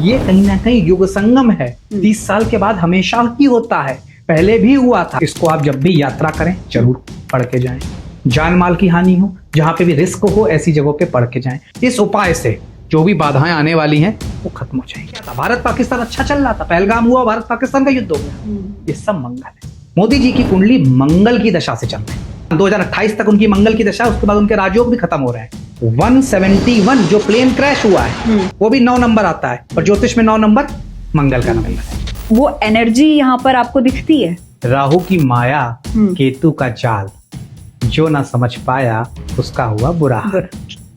ये कहीं ना कहीं युग संगम है। 30 साल के बाद हमेशा ही होता है, पहले भी हुआ था। इसको आप जब भी यात्रा करें जरूर पढ़ के जाएं। जान माल की हानि हो, जहां पे भी रिस्क हो, ऐसी जगहों पे पढ़ के जाएं। इस उपाय से जो भी बाधाएं आने वाली हैं वो खत्म हो जाएंगी। भारत पाकिस्तान अच्छा चल रहा था, पहलगाम हुआ, भारत पाकिस्तान का युद्ध हो गया। ये सब मंगल है। मोदी जी की कुंडली मंगल की दशा से चल रही है। 2028 तक उनकी मंगल की दशा, उसके बाद उनके राजयोग भी खत्म हो रहे हैं। 171 जो प्लेन क्रैश हुआ है वो भी 9 नंबर आता है, और ज्योतिष में 9 नंबर मंगल का नंबर है। वो एनर्जी यहाँ पर आपको दिखती है। राहु की माया, केतु का जाल, जो ना समझ पाया उसका हुआ बुरा।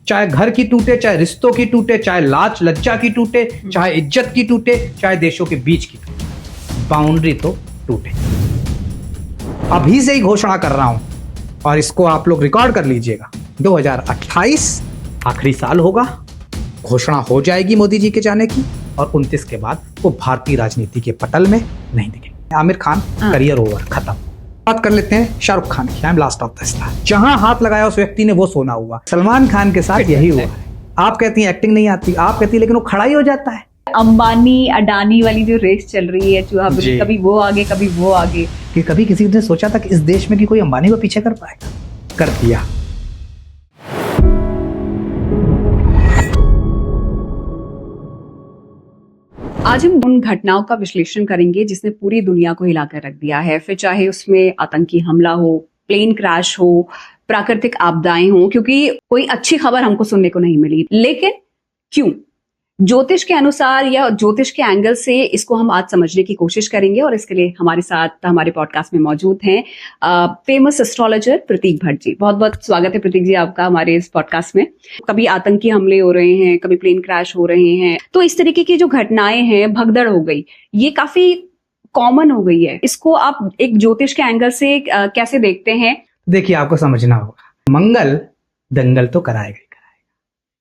चाहे घर की टूटे, चाहे रिश्तों की टूटे, चाहे लाज लज्जा की टूटे, चाहे इज्जत की टूटे, चाहे देशों के बीच की टूटे, बाउंड्री तो टूटे। अभी से ही घोषणा कर रहा हूं, और इसको आप लोग रिकॉर्ड कर लीजिएगा। 2028 आखिरी साल होगा, घोषणा हो जाएगी मोदी जी के जाने की, और 29 के बाद वो भारतीय राजनीति के पटल में नहीं दिखेंगे। आमिर खान करियर ओवर, खत्म। बात कर लेते हैं शाहरुख खान की। I am last of the star. जहां हाथ लगाया उस व्यक्ति ने वो सोना हुआ। सलमान खान के साथ यही हुआ है। आप कहती हैं एक्टिंग नहीं आती, आप कहती है, लेकिन वो खड़ा ही हो जाता है। अंबानी अडानी वाली जो रेस चल रही है, चूहा कभी वो आगे कभी वो आगे। कि कभी किसी ने सोचा था कि इस देश में कि कोई अंबानी को पीछे कर पाएगा? कर दिया। आज हम उन घटनाओं का विश्लेषण करेंगे जिसने पूरी दुनिया को हिलाकर रख दिया है। फिर चाहे उसमें आतंकी हमला हो, प्लेन क्रैश हो, प्राकृतिक आपदाएं हो, क्योंकि कोई अच्छी खबर हमको सुनने को नहीं मिली। लेकिन क्यों? ज्योतिष के अनुसार या ज्योतिष के एंगल से इसको हम आज समझने की कोशिश करेंगे, और इसके लिए हमारे साथ हमारे पॉडकास्ट में मौजूद हैं फेमस एस्ट्रोलॉजर प्रतीक भट्ट जी। बहुत बहुत स्वागत है प्रतीक जी आपका हमारे इस पॉडकास्ट में। कभी आतंकी हमले हो रहे हैं, कभी प्लेन क्रैश हो रहे हैं, तो इस तरीके की जो घटनाएं हैं, भगदड़ हो गई, ये काफी कॉमन हो गई है। इसको आप एक ज्योतिष के एंगल से कैसे देखते हैं? देखिए, आपको समझना होगा, मंगल दंगल तो कराएगा,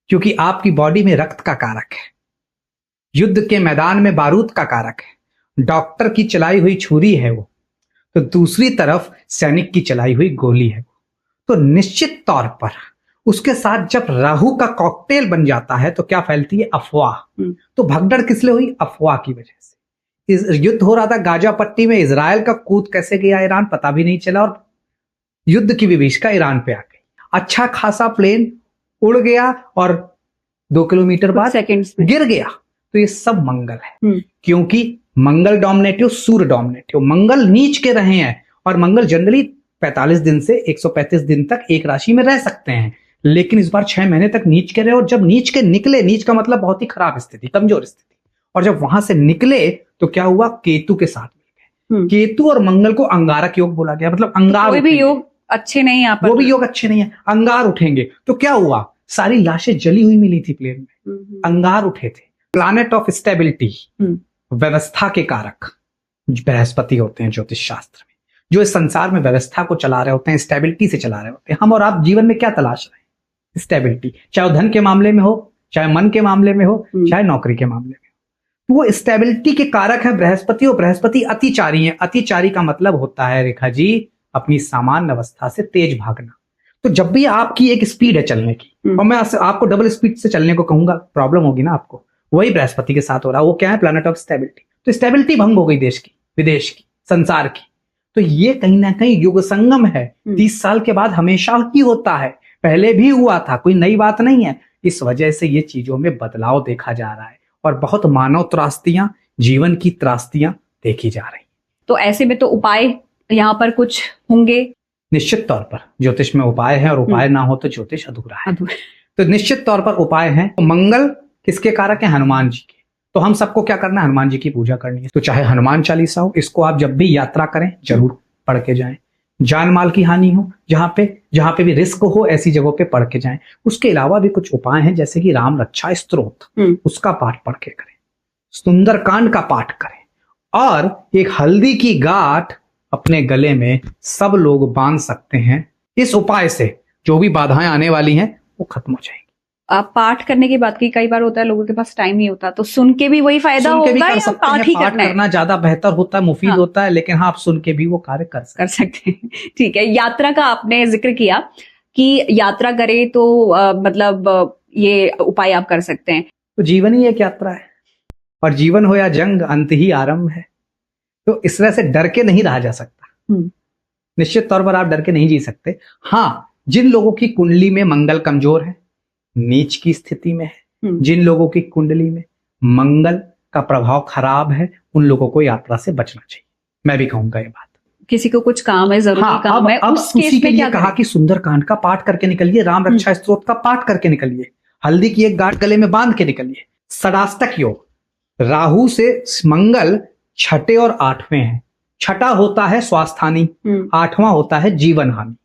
क्योंकि आपकी बॉडी में रक्त का कारक है, युद्ध के मैदान में बारूद का कारक है, डॉक्टर की चलाई हुई छुरी है वो, तो दूसरी तरफ सैनिक की चलाई हुई गोली है वो। तो निश्चित तौर पर उसके साथ जब राहु का कॉकटेल बन जाता है तो क्या फैलती है? अफवाह। तो भगदड़ किस लिए हुई? अफवाह की वजह से। इस युद्ध हो रहा था गाजा पट्टी में, इजराइल का कूद कैसे गया ईरान पता भी नहीं चला, और युद्ध की विभीषिका ईरान पे आ गई। अच्छा खासा प्लेन उड़ गया और 2 किलोमीटर बाद सेकंड्स में गिर गया। तो ये सब मंगल है, क्योंकि मंगल डोमिनेटिव, सूर्य डोमिनेटिव। मंगल नीच के रहे हैं, और मंगल जनरली 45 दिन से 135 दिन तक एक राशि में रह सकते हैं, लेकिन इस बार 6 महीने तक नीच के रहे। और जब नीच के निकले, नीच का मतलब बहुत ही खराब स्थिति, कमजोर स्थिति, और जब वहां से निकले तो क्या हुआ? केतु के साथ मिल गए। केतु और मंगल को अंगारक योग बोला गया, मतलब अंगार। कोई भी योग अच्छे नहीं, यहाँ पर वो भी योग अच्छे नहीं है, अंगार उठेंगे। तो क्या हुआ? सारी लाशें जली हुई मिली थी प्लेन में, अंगार उठे थे। प्लैनेट ऑफ स्टेबिलिटी, व्यवस्था के कारक बृहस्पति होते हैं ज्योतिष शास्त्र में, जो इस संसार में व्यवस्था को चला रहे होते हैं, स्टेबिलिटी से चला रहे होते हैं। हम और आप जीवन में क्या तलाश रहे हैं? स्टेबिलिटी, चाहे वो धन के मामले में हो, चाहे मन के मामले में हो, चाहे नौकरी के मामले में हो। वो स्टेबिलिटी के कारक है बृहस्पति, और बृहस्पति अतिचारी है। अतिचारी का मतलब होता है रेखा जी, अपनी सामान्य अवस्था से तेज भागना। तो जब भी आपकी एक स्पीड है चलने की, और मैं आपको डबल स्पीड से चलने को कहूंगा, प्रॉब्लम होगी ना आपको। वही बृहस्पति के साथ हो रहा है। वो क्या है? Planet of stability. तो स्टेबिलिटी भंग हो गई देश की, विदेश की, संसार की। तो ये कहीं ना कहीं युग संगम है। 30 साल के बाद हमेशा ही होता है, पहले भी हुआ था, कोई नई बात नहीं है। इस वजह से ये चीजों में बदलाव देखा जा रहा है, और बहुत मानव त्रास्तियां, जीवन की त्रास्तियां देखी जा रही। तो ऐसे में तो उपाय यहाँ पर कुछ होंगे। निश्चित तौर पर ज्योतिष में उपाय है, और उपाय ना हो तो ज्योतिष अधूरा है। तो निश्चित तौर पर उपाय है। मंगल किसके कारक है? हनुमान जी के। तो हम सबको क्या करना है? हनुमान जी की पूजा करनी है। तो चाहे हनुमान चालीसा हो, इसको आप जब भी यात्रा करें जरूर पढ़ के जाएं। जान माल की हानि हो, जहां पे भी रिस्क हो, ऐसी जगहों पे पढ़ के जाएं। उसके अलावा भी कुछ उपाय हैं, जैसे कि राम रक्षा स्तोत्र, उसका पाठ पढ़ के करें, सुंदरकांड का पाठ करें, और एक हल्दी की गांठ अपने गले में सब लोग बांध सकते हैं। इस उपाय से जो भी बाधाएं आने वाली हैं वो खत्म हो जाएंगी। आप पाठ करने की बात की, कई बार होता है लोगों के पास टाइम नहीं होता, तो सुन के भी वही फायदा होगा, या पाठ ही करना ज्यादा बेहतर होता है, मुफीद होता है, लेकिन हाँ, आप सुन के भी वो कार्य कर सकते हैं। ठीक है। यात्रा का आपने जिक्र किया कि यात्रा करे तो मतलब ये उपाय आप कर सकते हैं। तो जीवन ही एक यात्रा है। और जीवन हो या जंग, अंत ही आरंभ है। तो इस तरह से डर के नहीं रहा जा सकता। निश्चित तौर पर आप डर के नहीं जी सकते। हाँ, जिन लोगों की कुंडली में मंगल कमजोर है, नीच की स्थिति में है, जिन लोगों की कुंडली में मंगल का प्रभाव खराब है, उन लोगों को यात्रा से बचना चाहिए। मैं भी कहूंगा ये बात। किसी को कुछ काम है, जरूरी हाँ, काम है, अब उस केस उसी के में लिए क्या कहा करें? कि सुंदरकांड का पाठ करके निकलिए, राम रक्षा स्तोत्र का पाठ करके निकलिए, हल्दी की एक गांठ गले में बांध के निकलिए। षडाष्टक योग, राहु से मंगल छठे और आठवें हैं। छठा होता है स्वास्थ्य हानि, आठवां होता है जीवन हानि।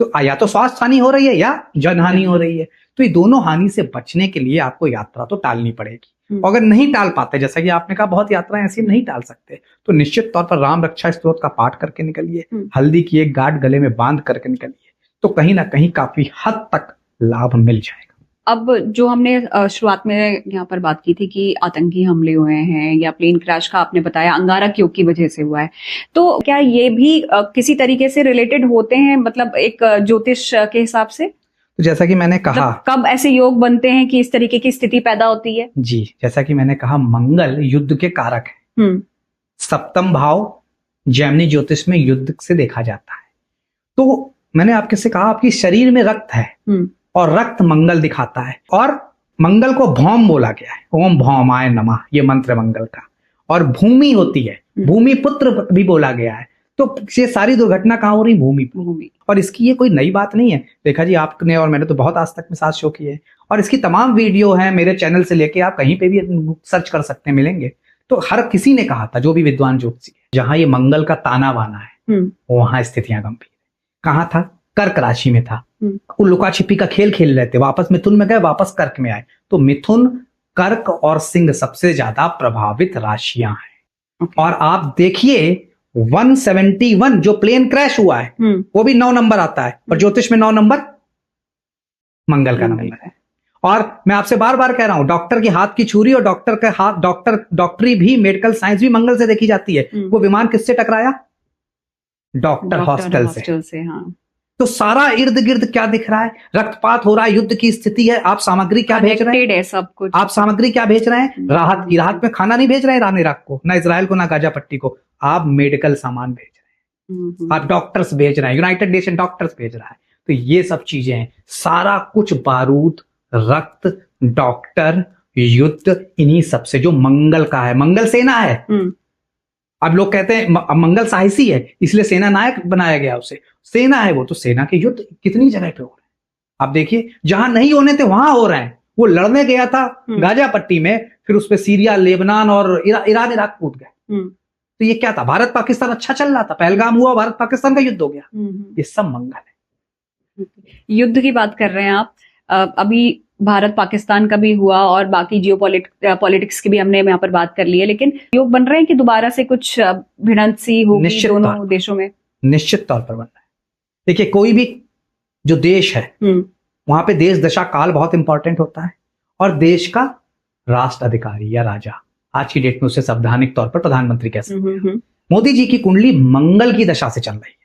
तो या तो स्वास्थ्य हानि हो रही है या जन हानि हो रही है। तो ये दोनों हानि से बचने के लिए आपको यात्रा तो टालनी पड़ेगी। अगर नहीं टाल पाते, जैसा कि आपने कहा बहुत यात्राएं ऐसी नहीं टाल सकते, तो निश्चित तौर पर राम रक्षा स्तोत्र का पाठ करके निकलिए, हल्दी की एक गांठ गले में बांध करके निकलिए, तो कहीं ना कहीं काफी हद तक लाभ मिल जाएगा। अब जो हमने शुरुआत में यहाँ पर बात की थी कि आतंकी हमले हुए हैं या प्लेन क्रैश का आपने बताया अंगारक योग की वजह से हुआ है, तो क्या ये भी किसी तरीके से रिलेटेड होते हैं, मतलब एक ज्योतिष के हिसाब से? तो जैसा कि मैंने कहा, कब ऐसे योग बनते हैं कि इस तरीके की स्थिति पैदा होती है? जी, जैसा कि मैंने कहा, मंगल युद्ध के कारक है। सप्तम भाव जैमिनी ज्योतिष में युद्ध से देखा जाता है। तो मैंने आपके से कहा, आपकी शरीर में रक्त है और रक्त मंगल दिखाता है, और मंगल को भौम बोला गया है, ओम भौमाय नमः, ये मंत्र मंगल का। और भूमि होती है, भूमि पुत्र भी बोला गया है। तो ये सारी दुर्घटना कहाँ हो रही? भूमि पर। और इसकी ये कोई नई बात नहीं है। देखा जी, आपने और मैंने तो बहुत आज तक में साथ शो किए हैं, और इसकी तमाम वीडियो है मेरे चैनल से लेके, आप कहीं पे भी सर्च कर सकते हैं, मिलेंगे। तो हर किसी ने कहा था, जो भी विद्वान ज्योतिषी है, जहां ये मंगल का ताना बाना है वहां स्थितियां गंभीर। कहाँ था? कर्क राशि में था। वो लुका छिपी का खेल खेल रहे थे, वापस मिथुन में गए, वापस कर्क में आए। तो मिथुन, कर्क और सिंह सबसे ज्यादा प्रभावित राशियां हैं। और आप देखिए 171 जो प्लेन क्रैश हुआ है, वो भी 9 नंबर आता है, और ज्योतिष में 9 नंबर मंगल का नंबर है। और मैं आपसे बार बार कह रहा हूं, डॉक्टर के हाथ की छुरी और डॉक्टर के हाथ, डॉक्टरी भी, मेडिकल साइंस भी मंगल से देखी जाती है। वो विमान किससे टकराया? डॉक्टर हॉस्टल से। हाँ। तो सारा इर्द गिर्द क्या दिख रहा है? रक्तपात हो रहा है, युद्ध की स्थिति है। आप सामग्री क्या भेज रहे हैं? सब कुछ आप सामग्री क्या भेज रहे हैं? राहत की। राहत में खाना नहीं भेज रहे हैं ईरान इराक को, ना इजराइल को, ना गाजा पट्टी को। आप मेडिकल सामान भेज रहे हैं, आप डॉक्टर्स भेज रहे हैं, यूनाइटेड नेशन डॉक्टर्स भेज रहा है। तो ये सब चीजें हैं, सारा कुछ बारूद, रक्त, डॉक्टर, युद्ध, इन्हीं सबसे, जो मंगल का है। मंगल सेना है। अब लोग कहते हैं मंगल साहसी है, इसलिए सेना नायक बनाया गया उसे। सेना है वो, तो सेना के युद्ध कितनी जगह पे हो रहे हैं। आप देखिए, जहां नहीं होने थे वहां हो रहे हैं। वो लड़ने गया था गाजा पट्टी में, फिर उस पर सीरिया, लेबनान और ईरान इराक कूद गए। तो ये क्या था? भारत पाकिस्तान अच्छा चल रहा था, पहलगाम हुआ, भारत पाकिस्तान का युद्ध हो गया। ये सब मंगल है। युद्ध की बात कर रहे हैं आप, अभी भारत पाकिस्तान का भी हुआ और बाकी पॉलिटिक्स की भी हमने यहाँ पर बात कर ली है, लेकिन योग बन रहे हैं कि दोबारा से कुछ भिड़ंत सी होगी दोनों देशों में? निश्चित तौर पर बन रहा है। देखिए, कोई भी जो देश है वहां पे देश दशा काल बहुत इंपॉर्टेंट होता है, और देश का राष्ट्र अधिकारी या राजा, आज की डेट में उसे संवैधानिक तौर पर प्रधानमंत्री कह सकते हैं। मोदी जी की कुंडली मंगल की दशा से चल रही है।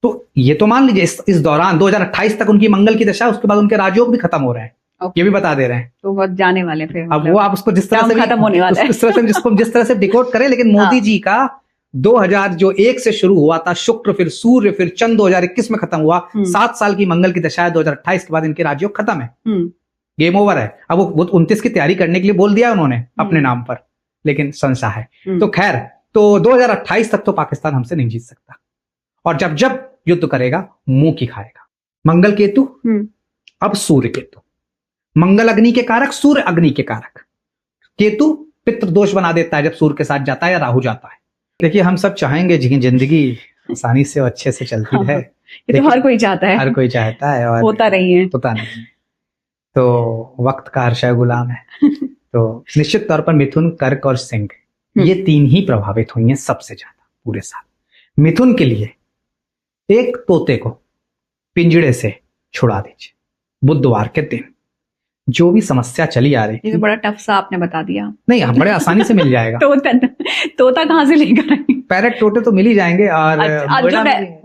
तो ये तो मान लीजिए इस दौरान 2028 तक उनकी मंगल की दशा, उसके बाद उनके राजयोग भी खत्म हो रहे हैं। ये भी बता दे रहे हैं। तो बहुत जाने वाले फिर, अब वो आप उसको जिस तरह से खत्म होने वाला है, जिस तरह से डिकोड करें, लेकिन मोदी जी का 2001 से शुरू हुआ था शुक्र, फिर सूर्य, फिर चंद्र, 2021 में खत्म हुआ। 7 साल की मंगल की दशा है। 2028 के बाद इनके राजयोग खत्म है, गेम ओवर है। अब वो 29 की तैयारी करने के लिए बोल दिया उन्होंने अपने नाम पर, लेकिन संशय है। तो खैर, तो 2028 तक तो पाकिस्तान हमसे नहीं जीत सकता, और जब जब युद्ध करेगा मुंह की खाएगा। मंगल केतु, अब सूर्य केतु। मंगल अग्नि के कारक, सूर्य अग्नि के कारक। केतु पितृ दोष बना देता है जब सूर्य के साथ जाता है या राहु जाता है। देखिए, हम सब चाहेंगे जिंदगी आसानी से और अच्छे से चलती रहे। ये तो हर कोई चाहता है, हर कोई चाहता है, और होता नहीं है, होता नहीं है। तो वक्त का हर्षय गुलाम है। तो निश्चित तौर पर मिथुन, कर्क और सिंह, ये 3 ही प्रभावित हुई हैं सबसे ज्यादा पूरे साल। मिथुन के लिए एक तोते को पिंजड़े से छुड़ा दीजिए बुधवार के दिन। जो भी समस्या चली आ रही, ये तो बड़ा टफ सा आपने बता दिया। नहीं, बड़े आसानी से मिल जाएगा। तोता कहाँ से लेकर आएंगे? पैरेट तोते तो मिल ही जाएंगे। और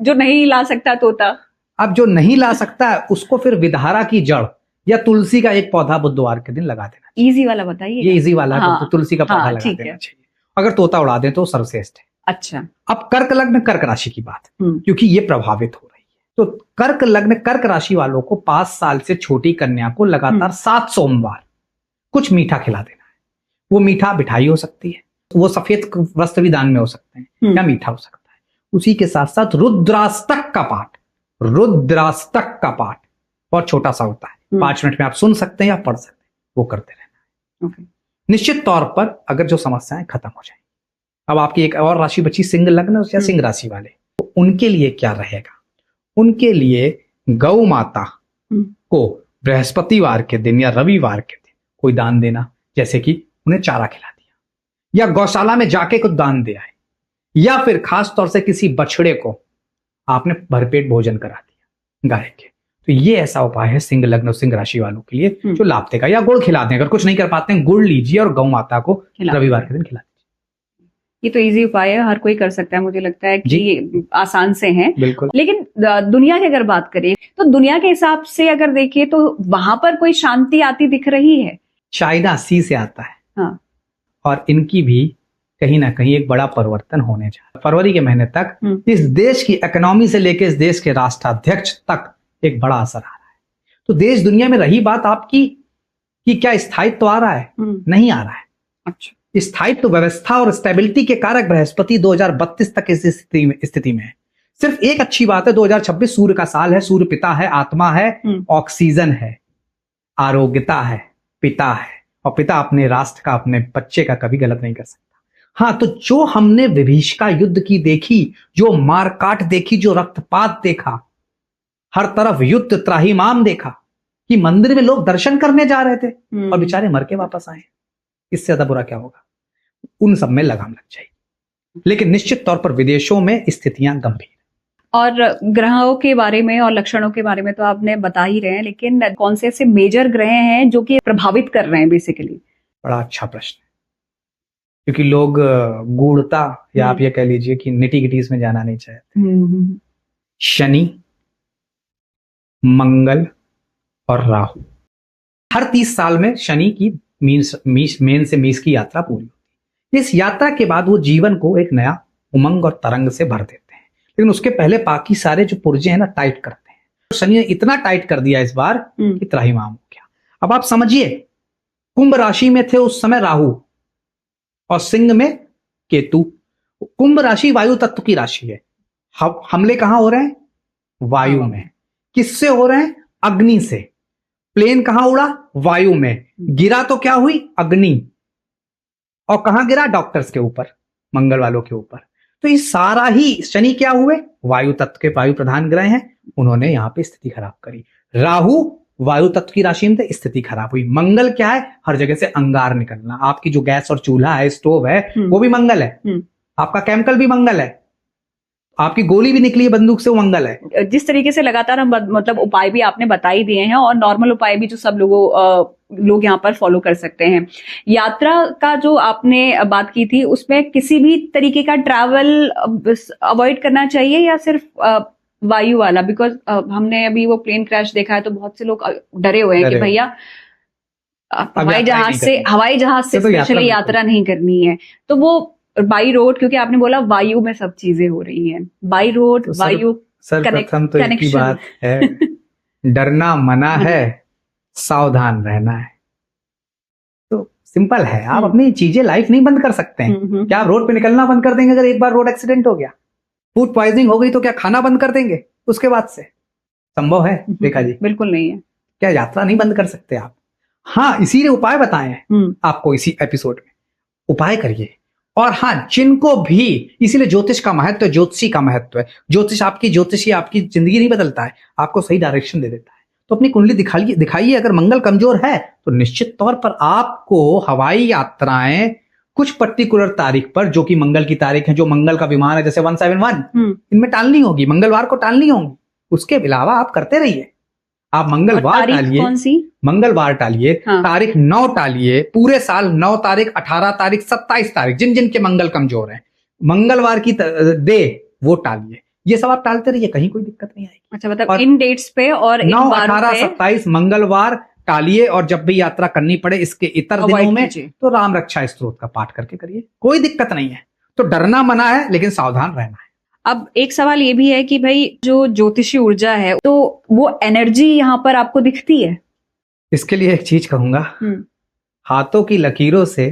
जो नहीं ला सकता तोता, अब जो नहीं ला सकता उसको फिर विधारा की जड़, या तुलसी का एक पौधा बुधवार के दिन लगा देना। इजी वाला बताइए। ये इजी वाला है, हाँ, तो तुलसी का पौधा हाँ, लगा ठीक देना है। चाहिए। अगर तोता उड़ा दें तो सर्वश्रेष्ठ है। अच्छा। अब कर्क लग्न कर्क राशि की बात, हम्म, क्योंकि ये प्रभावित हो रही है, तो कर्क लग्न कर्क राशि वालों को 5 साल से छोटी कन्या को लगातार 7 सोमवार कुछ मीठा खिला देना है। वो मीठा मिठाई हो सकती है, वो सफेद वस्त्र भी दान में हो सकते हैं, या मीठा हो सकता है। उसी के साथ साथ रुद्राष्टक का पाठ, रुद्राष्टक का पाठ बहुत छोटा सा होता है, 5 मिनट में आप सुन सकते हैं या पढ़ सकते हैं, वो करते रहना है। निश्चित तौर पर अगर जो समस्याएं खत्म हो जाए। अब आपकी एक और राशि बची सिंह लग्न या सिंह राशि वाले, तो उनके लिए क्या रहेगा? उनके लिए गौ माता को बृहस्पतिवार के दिन या रविवार के दिन कोई दान देना, जैसे कि उन्हें चारा खिला दिया, या गौशाला में जाके कुछ दान दिया है, या फिर खास तौर से किसी बछड़े को आपने भरपेट भोजन करा दिया गाय के। तो ये ऐसा उपाय है सिंह लग्न और सिंह राशि वालों के लिए जो लाभ देगा। या गुड़ खिला दें, अगर कुछ नहीं कर पाते हैं गुड़ लीजिए और गौ माता को रविवार के दिन खिला दीजिए। ये तो इजी उपाय है, हर कोई कर सकता है, मुझे लगता है कि आसान से हैं। बिल्कुल। लेकिन दुनिया की अगर बात करें तो दुनिया के हिसाब से अगर देखिए तो वहां पर कोई शांति आती दिख रही है? चाइना सी से आता है। हाँ। और इनकी भी कहीं ना कहीं एक बड़ा परिवर्तन होने जा रहा है। फरवरी के महीने तक इस देश की इकोनॉमी से लेकर इस देश के राष्ट्राध्यक्ष तक एक बड़ा असर आ रहा है। तो देश दुनिया में रही बात आपकी कि क्या स्थायित्व आ रहा है? नहीं आ रहा है। अच्छा। स्थायित्व, व्यवस्था और स्टेबिलिटी के कारक बृहस्पति 2032 तक इस स्थिति में है। सिर्फ एक अच्छी बात है, 2026 सूर्य का साल है, सूर्य पिता है, आत्मा है, ऑक्सीजन है, आरोग्यता है, पिता है, और पिता अपने राष्ट्र का, अपने बच्चे का कभी गलत नहीं कर सकता। हाँ, तो जो हमने विभीषिका युद्ध की देखी, जो मारकाट देखी, जो रक्तपात देखा, हर तरफ युद्ध त्राहिमाम देखा, कि मंदिर में लोग दर्शन करने जा रहे थे और बेचारे मर के वापस आए, इससे ज्यादा बुरा क्या होगा? उन सब में लगाम लग जाएगी। लेकिन निश्चित तौर पर विदेशों में स्थितियां गंभीर। और ग्रहों के बारे में और लक्षणों के बारे में तो आपने बता ही रहे हैं, लेकिन कौन से ऐसे मेजर ग्रह हैं जो कि प्रभावित कर रहे हैं बेसिकली? बड़ा अच्छा प्रश्न, क्योंकि लोग गूढ़ता या आप ये कह लीजिए कि निटी-गिटीज में जाना नहीं चाहते। शनि, मंगल और राहु। हर 30 साल में शनि की मेन से मीस की यात्रा पूरी होती है। इस यात्रा के बाद वो जीवन को एक नया उमंग और तरंग से भर देते हैं, लेकिन उसके पहले बाकी सारे जो पुर्जे हैं ना टाइट करते हैं। तो शनि ने इतना टाइट कर दिया इस बार कि त्राहिमाम हो गया। अब आप समझिए, कुंभ राशि में थे उस समय राहु और सिंह में केतु। कुंभ राशि वायु तत्व की राशि है। हमले कहां हो रहे हैं? वायु में। किससे हो रहे हैं? अग्नि से। प्लेन कहां उड़ा? वायु में। गिरा तो क्या हुई? अग्नि। और कहां गिरा? डॉक्टर्स के ऊपर, मंगल वालों के ऊपर। तो ये सारा ही शनि क्या हुए? वायु तत्व के वायु प्रधान ग्रह हैं, उन्होंने यहां पे स्थिति खराब करी। राहु वायु तत्व की राशि में स्थिति खराब हुई। मंगल क्या है? हर जगह से अंगार निकलना। आपकी जो गैस और चूल्हा है, स्टोव है, वो भी मंगल है। आपका केमिकल भी मंगल है। आपकी गोली भी निकली है बंदूक से, वो मंगल है। जिस तरीके से लगातार हम मतलब उपाय भी आपने बता ही दिए हैं, और नॉर्मल उपाय भी जो सब लोग यहाँ पर फॉलो कर सकते हैं। यात्रा का जो आपने बात की थी, उसमें किसी भी तरीके का ट्रैवल अवॉइड करना चाहिए या सिर्फ वायु वाला? बिकॉज हमने अभी वो प्लेन क्रैश देखा है, तो बहुत से लोग डरे हुए हैं कि भैया हवाई जहाज से स्पेशली यात्रा नहीं करनी है। तो वो बाई रोड, क्योंकि आपने बोला वायु में सब चीजें हो रही हैं, बाई रोड तो वायु सर्वप्रथम तो एक ही बात है, डरना मना है, सावधान रहना है। तो सिंपल है। आप अपनी चीजें लाइफ नहीं बंद कर सकते हैं। क्या आप रोड पे निकलना बंद कर देंगे? अगर एक बार रोड एक्सीडेंट हो गया, फूड पॉइजनिंग हो गई, तो क्या खाना बंद कर देंगे उसके बाद से? संभव है रेखा जी? बिल्कुल नहीं है। क्या यात्रा नहीं बंद कर सकते आप? हाँ, इसीलिए उपाय बताए हैं आपको इसी एपिसोड में। उपाय करिए। और हाँ, जिनको भी, इसीलिए ज्योतिष का महत्व है, ज्योतिषी का महत्व है। ज्योतिषी आपकी जिंदगी नहीं बदलता है, आपको सही डायरेक्शन दे देता है। तो अपनी कुंडली दिखाइए। अगर मंगल कमजोर है तो निश्चित तौर पर आपको हवाई यात्राएं कुछ पर्टिकुलर तारीख पर, जो कि मंगल की तारीख है, जो मंगल का विमान है, जैसे 171, इनमें टालनी होगी, मंगलवार को टालनी होगी। उसके अलावा आप करते रहिए। आप मंगलवार टालिए, कौन सी? मंगलवार टालिए, तारीख 9 टालिए, पूरे साल 9 तारीख, 18 तारीख, 27 तारीख, जिन जिन के मंगल कमजोर है, मंगलवार की डे वो टालिए। ये सब आप टालते रहिए, कहीं कोई दिक्कत नहीं आएगी। अच्छा, मतलब इन डेट्स पे और 9, 18, 27 मंगलवार टालिए, और जब भी यात्रा करनी पड़े इसके इतर Avoid दिनों में कीजिए। तो राम रक्षा स्तोत्र का पाठ करके करिए, कोई दिक्कत नहीं है। तो डरना मना है, लेकिन सावधान रहना है। अब एक सवाल ये भी है कि भाई जो ज्योतिषी ऊर्जा है तो वो एनर्जी यहाँ पर आपको दिखती है? इसके लिए एक चीज कहूंगा, हाथों की लकीरों से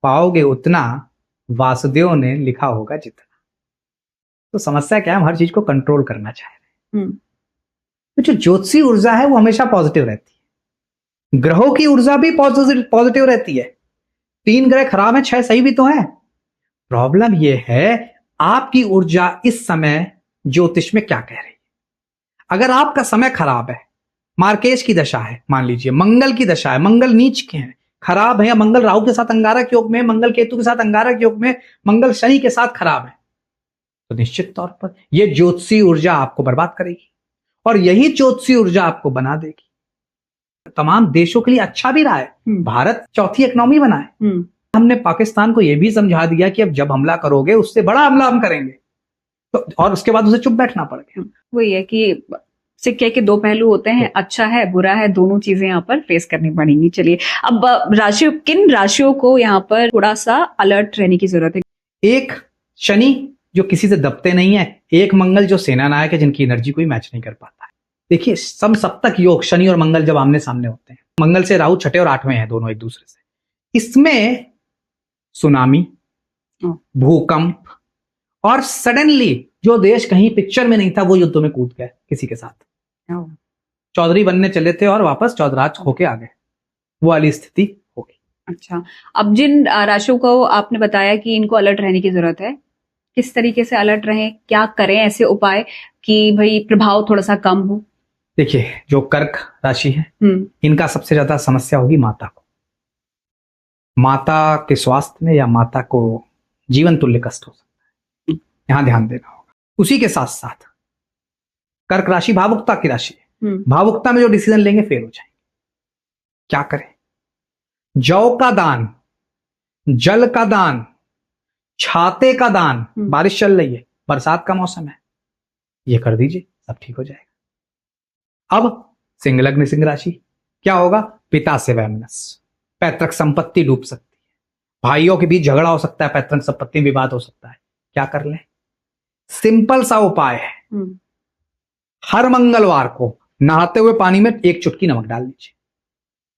पाओगे उतना, वासुदेव ने लिखा होगा जितना। तो समस्या क्या है, हम हर चीज को कंट्रोल करना चाह रहे हैं। तो जो ज्योतिषी ऊर्जा है वो हमेशा पॉजिटिव रहती है, ग्रहों की ऊर्जा भी पॉजिटिव रहती है। 3 ग्रह खराब हैं, 6 सही भी तो हैं। प्रॉब्लम ये है आपकी ऊर्जा इस समय ज्योतिष में क्या कह रही है। अगर आपका समय खराब है, मार्केश की दशा है, मान लीजिए मंगल की दशा है, मंगल नीच के हैं, खराब है, या मंगल राहु के साथ अंगारक योग में, मंगल केतु के साथ अंगारक योग में, मंगल शनि के साथ खराब है, तो निश्चित तौर पर यह ज्योतिषी ऊर्जा आपको बर्बाद करेगी, और यही ज्योतिषी ऊर्जा आपको बना देगी। तमाम देशों के लिए अच्छा भी रहा है, भारत चौथी इकोनॉमी बना है। हमने पाकिस्तान को यह भी समझा दिया कि अब जब हमला करोगे उससे बड़ा हमला हम करेंगे, तो और उसके बाद उसे चुप बैठना पड़ेगा। वही है कि सिक्के के 2 पहलू होते हैं, अच्छा है बुरा है, दोनों चीजें यहाँ पर फेस करनी पड़ेंगी। चलिए अब किन राशियों को यहाँ पर थोड़ा सा अलर्ट रहने की जरूरत है? एक शनि जो किसी से दबते नहीं है, एक मंगल जो सेना नायक है, जिनकी एनर्जी कोई मैच नहीं कर पाता है। देखिए समसप्तक योग शनि और मंगल जब आमने सामने होते हैं, मंगल से राहु 6ठे और 8वें हैं दोनों एक दूसरे से, इसमें सुनामी, भूकंप, और सडनली जो देश कहीं पिक्चर में नहीं था वो युद्ध में कूद गया किसी के साथ। चौधरी बनने चले थे और वापस चौधराज होके आ गए, वो वाली स्थिति होगी। अच्छा, अब जिन राशियों को आपने बताया कि इनको अलर्ट रहने की जरूरत है, किस तरीके से अलर्ट रहें, क्या करें ऐसे उपाय कि भाई प्रभाव थोड़ा सा कम हो? देखिए जो कर्क राशि है, इनका सबसे ज्यादा समस्या होगी माता को, माता के स्वास्थ्य में या माता को जीवन तुल्य कष्ट हो सकता है, यहां ध्यान देना होगा। उसी के साथ साथ कर्क राशि भावुकता की राशि है, भावुकता में जो डिसीजन लेंगे फेल हो जाएंगे। क्या करें? जौ का दान, जल का दान, छाते का दान, बारिश चल रही है, बरसात का मौसम है, ये कर दीजिए, सब ठीक हो जाएगा। अब सिंह लग्न सिंह राशि, क्या होगा? पिता से वैमनस्य, पैतृक संपत्ति डूब सकती है, भाइयों के बीच झगड़ा हो सकता है, पैतृक संपत्ति में विवाद हो सकता है। क्या कर लें? सिंपल सा उपाय है, हर मंगलवार को नहाते हुए पानी में 1 चुटकी नमक डाल दीजिए,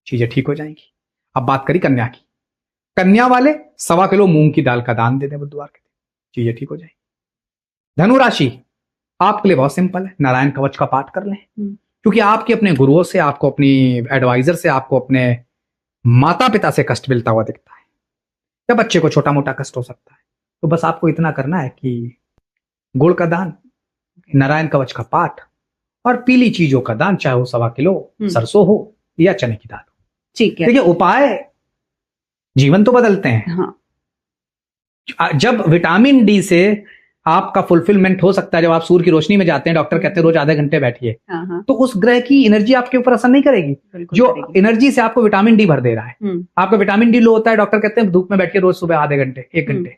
चीजें ठीक हो जाएंगी। अब बात करी कन्या की, कन्या वाले 1.25 किलो मूंग की दाल का दान दे दें बुधवार के दिन, चीजें ठीक हो जाएंगी। धनु राशि आपके लिए बहुत सिंपल है, नारायण कवच का पाठ कर लें, क्योंकि आपके अपने गुरुओं से, आपको अपनी एडवाइजर से, आपको अपने माता पिता से कष्ट मिलता हुआ दिखता है, या बच्चे को छोटा मोटा कष्ट हो सकता है, तो बस आपको इतना करना है कि गुड़ का दान, नारायण कवच का पाठ, और पीली चीजों का दान, चाहे वो 1.25 किलो सरसों हो या चने की दाल हो। ठीक है। देखिए उपाय जीवन तो बदलते हैं। हाँ। जब विटामिन डी से आपका फुलफिलमेंट हो सकता है, जब आप सूर्य की रोशनी में जाते हैं, डॉक्टर कहते हैं रोज आधे घंटे बैठिए, तो उस ग्रह की एनर्जी आपके ऊपर असर नहीं करेगी, जो एनर्जी से आपको विटामिन डी भर दे रहा है। आपका विटामिन डी लो होता है, डॉक्टर कहते हैं धूप में बैठिए रोज सुबह आधे घंटे 1 घंटे,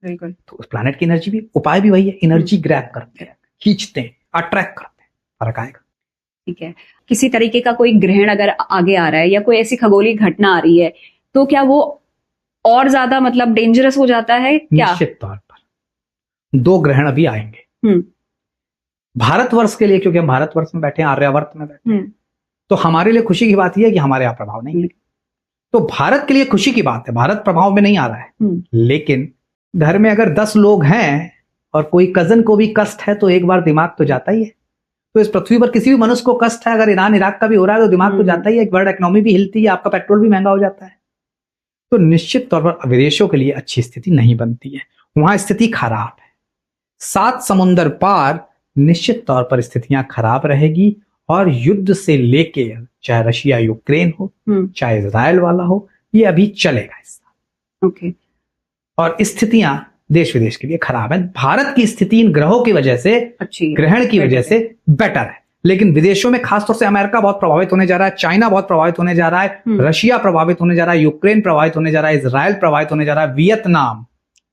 बिल्कुल। तो उस प्लैनेट की एनर्जी भी, उपाय भी वही है, एनर्जी ग्रैब करते हैं, खींचते हैं, अट्रैक्ट करते हैं, फर्क आएगा। ठीक है। किसी तरीके का कोई ग्रहण अगर आगे आ रहा है या कोई ऐसी खगोलीय घटना आ रही है, तो क्या वो और ज्यादा मतलब डेंजरस हो जाता है क्या? निश्चित तौर पर 2 ग्रहण अभी आएंगे भारतवर्ष के लिए, क्योंकि हम भारतवर्ष में बैठे हैं, आर्यावर्त में बैठे हैं, तो हमारे लिए खुशी की बात यह है कि हमारे यहाँ प्रभाव नहीं है। तो भारत के लिए खुशी की बात है, भारत प्रभाव में नहीं आ रहा है। लेकिन घर में अगर 10 लोग हैं और कोई कजन को भी कष्ट है, तो एक बार दिमाग तो जाता ही है। तो इस पृथ्वी पर किसी भी मनुष्य को कष्ट है, अगर ईरान इराक का भी हो रहा है, तो दिमाग तो जाता ही है, वर्ल्ड इकोनॉमी भी हिलती है, आपका पेट्रोल भी महंगा हो जाता है। तो निश्चित तौर पर विदेशों के लिए अच्छी स्थिति नहीं बनती है, वहां स्थिति खराब है। 7 समुंदर पार निश्चित तौर पर स्थितियां खराब रहेगी, और युद्ध से लेके चाहे रशिया यूक्रेन हो, चाहे इजराइल वाला हो, ये अभी चलेगा इस साल। ओके। और स्थितियां देश विदेश के लिए खराब है। भारत की स्थिति इन ग्रहों की वजह से, अच्छी ग्रहण की वजह से बेटर है, लेकिन विदेशों में खासतौर से अमेरिका बहुत प्रभावित होने जा रहा है, चाइना बहुत प्रभावित होने जा रहा है, रशिया प्रभावित होने जा रहा है, यूक्रेन प्रभावित होने जा रहा है, इजराइल प्रभावित होने जा रहा है, वियतनाम